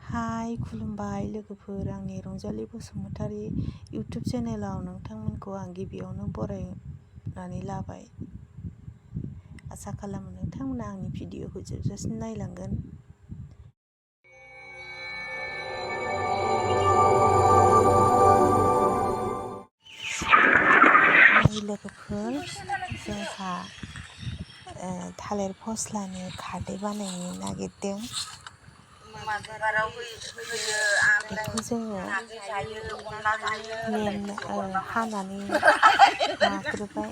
हाय खुलुमबाय लोगोफोर, आंनि रंजालि बसुमतारी इउटुब चेनेलाव नोंथांमोनखौ आं गिबियावनो बरायनानै लाबाय। आसा खालामो नोंथांमोना आंनि भिडिअखौ जोबजासिम नायलांगोन। लोगोफोर, जोंहा थालिर फस्लानि खारदै बानायनो नागिरदों। बेखौ जोङो हानानै लाग्रोबाय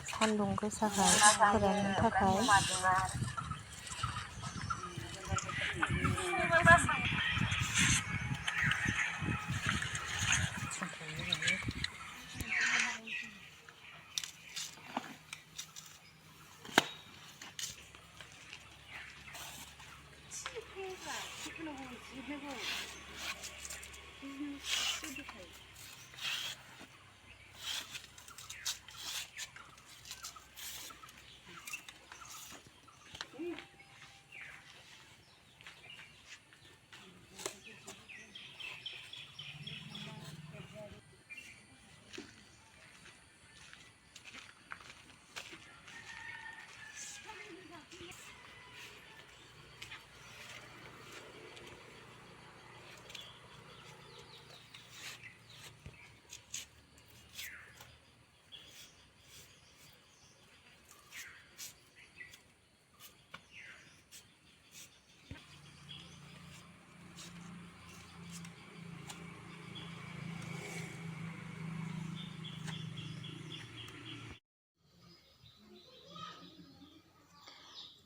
सान्दुं गोसाखाय फोराननो थाखाय।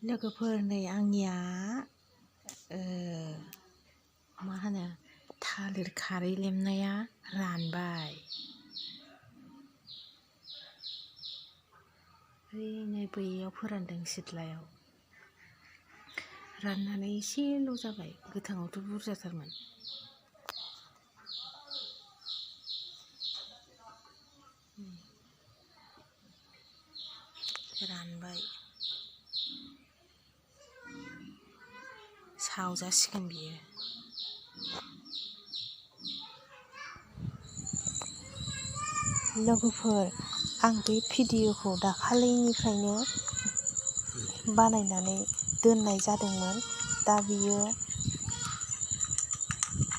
लोगोफोर, नै आंनिया थालिर खारै लेमनाया रानबाय। नै बैयाव फोरानदों सिथ्लायाव। राननानै एसेल' जाबाय, गोथाङावथ' बुरजाथारमोन। रानबाय, सावजासिगोन बियो। लोगोफोर, आं बे भिडिअखौ दाखालिनिफ्रायनो बानायनानै दोननाय जादोंमोन। दा बियो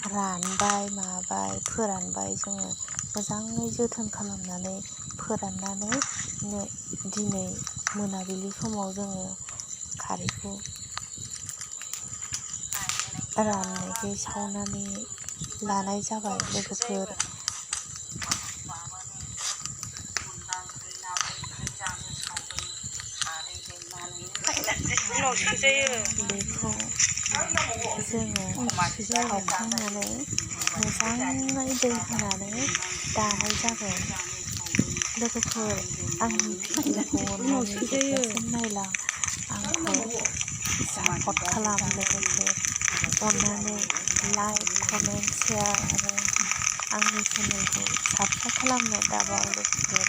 रानबाय माबाय फोरानबाय, जोङो मोजाङै जोथोन खालामनानै फोराननानै दिनै मोनाबिलि समाव जोङो खारैखौ राननायखौ सावनानै लानाय जाबाय। लोगोफोर, बेखौ जोङो सावखांनानै मोजाङै दै होनानै दानाय जागोन। लोगोफोर, आंनि भिडिअखौ अननानै जोबजासिम नायलां, आंखौ सापर्ट खालाम। लोगोफोर, अननानै लाइक, कमेन्ट, शेयार आरो आंनि चेनेलखौ साबस्क्राइब खालामनो दाबाव। लोगोफोर,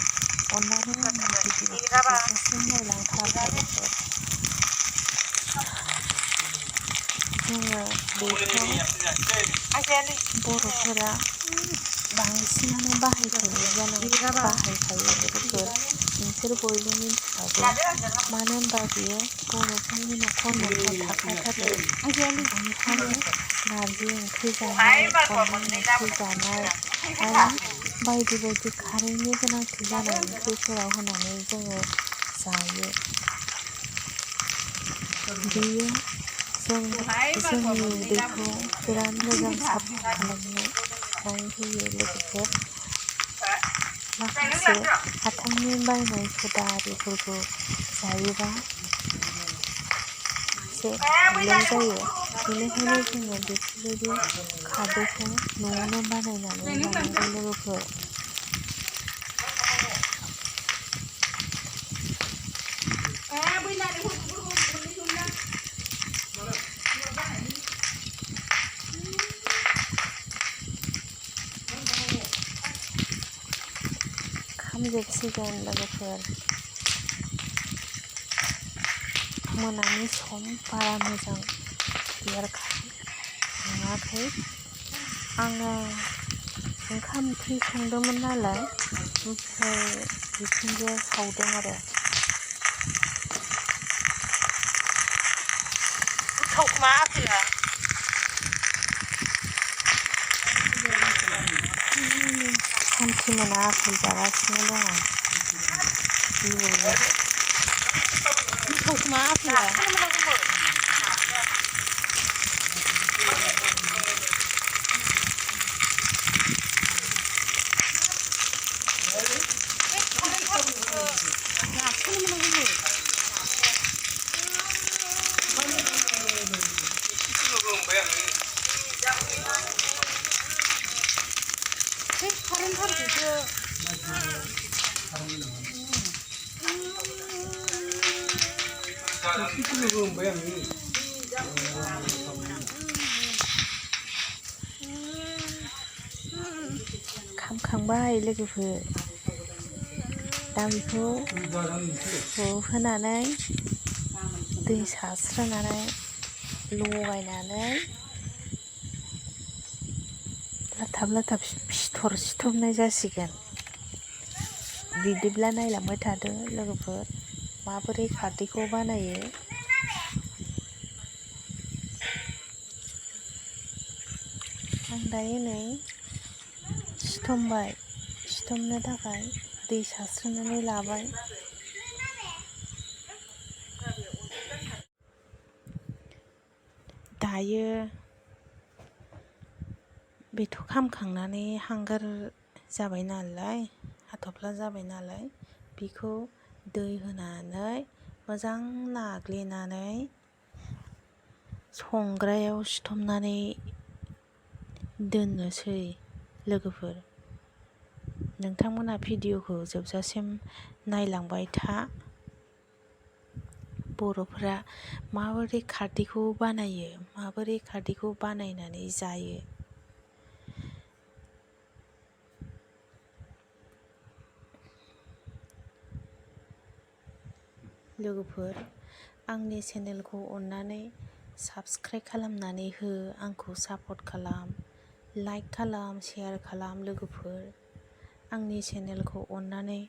अननानै आंनि भिडिअखौ जोबजासिम नायलांथार। लोगोफोर, जोङो बेखौ बर'फोरा बांसिनानो बाहायखायो लोगोफोर, नोंसोर बयबो मिथिखागौ। मानो होनबा बियो बर'फोरनि न'खर थाखाथारो। ओंखायनो नारजि ओंख्रि जानाय, अनला ओंख्रि जानाय आरो बायदि बायदि खारैनि गोनांथि जानाय ओंख्रिफोराव होनानै जोङो जायो। बेयो जोंनि उदैखौ बिराद मोजां साफा खालामनानै होयो। लोगोफोर, माखासे हाथायनि बायनाय सदा आरिफोरखौ जायोबा एसे प्रब्लेम जायो। बेनिखायनो जोङो बेफोरबायदि खारदैखौ न'आवनो बानायनानै लानांगौ। लोगोफोर, खामजोबसिगोन। लोगोफोर, मोनानि सम, बारा मोजां क्लियार नुवाखै आङो ओंखाम ओंख्रि संदोंमोन नालाय ओमफ्राय बिखुनजोआ सावदों आरो गोथाव मा आफेला सान्थि मोना आपेल जागासिनो दङ बिबौजों गोथाव मा आफेला खामखांबाय लोगोफोर दा बेखौ होनानै दै सारस्रोनानै लगायनानै लाथाब लाथाब फिथर सिथबनाय जासिगोन बिदिब्ला नायलांबाय थादो लोगोफोर माबोरै खारदैखौ बानायो आं दायो नै सिथमनो थाखाय दै सारस्रोनानै लाबाय दायो बेथ' खामखांनानै हांगार जाबाय नालाय हाथफ्ला जाबाय नालाय बेखौ दै होनानै मोजां नाग्लिनानै संग्रायाव सिथमनानै दोननोसै लोगोफोर नोंथांमोना भिडिअखौ जोबजासिम नायलांबाय था बर'फोरा माबोरै खारदैखौ बानायो माबोरै खारदैखौ बानायनानै जायो लोगोफोर आंनि चेनेलखौ अननानै साबस्क्राइब खालामनानै हो आंखौ सापर्ट खालाम लाइक खालाम शेयार खालाम लोगोफोर आंनि चेनेलखौ अननानै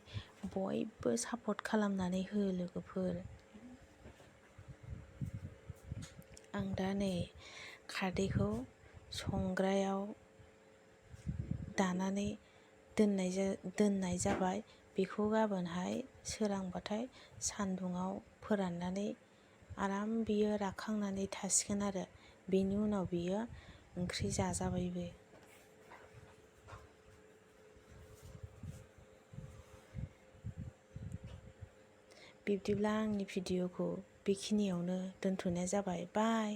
बयबो सापर्ट खालामनानै हो लोगोफोर आं दा नै खारदैखौ संग्रायाव दानानै दोननाय जाबाय बेखौ गाबोनहाय सोरांबाथाय सान्दुङाव फोराननानै आराम बियो राखांनानै थासिगोन आरो बेनि उनाव बियो ओंख्रि जाजाबायबो बिब्दिब्ला आंनि भिडिअखौ बेखिनियावनो दोनथ'नाय जाबाय बाय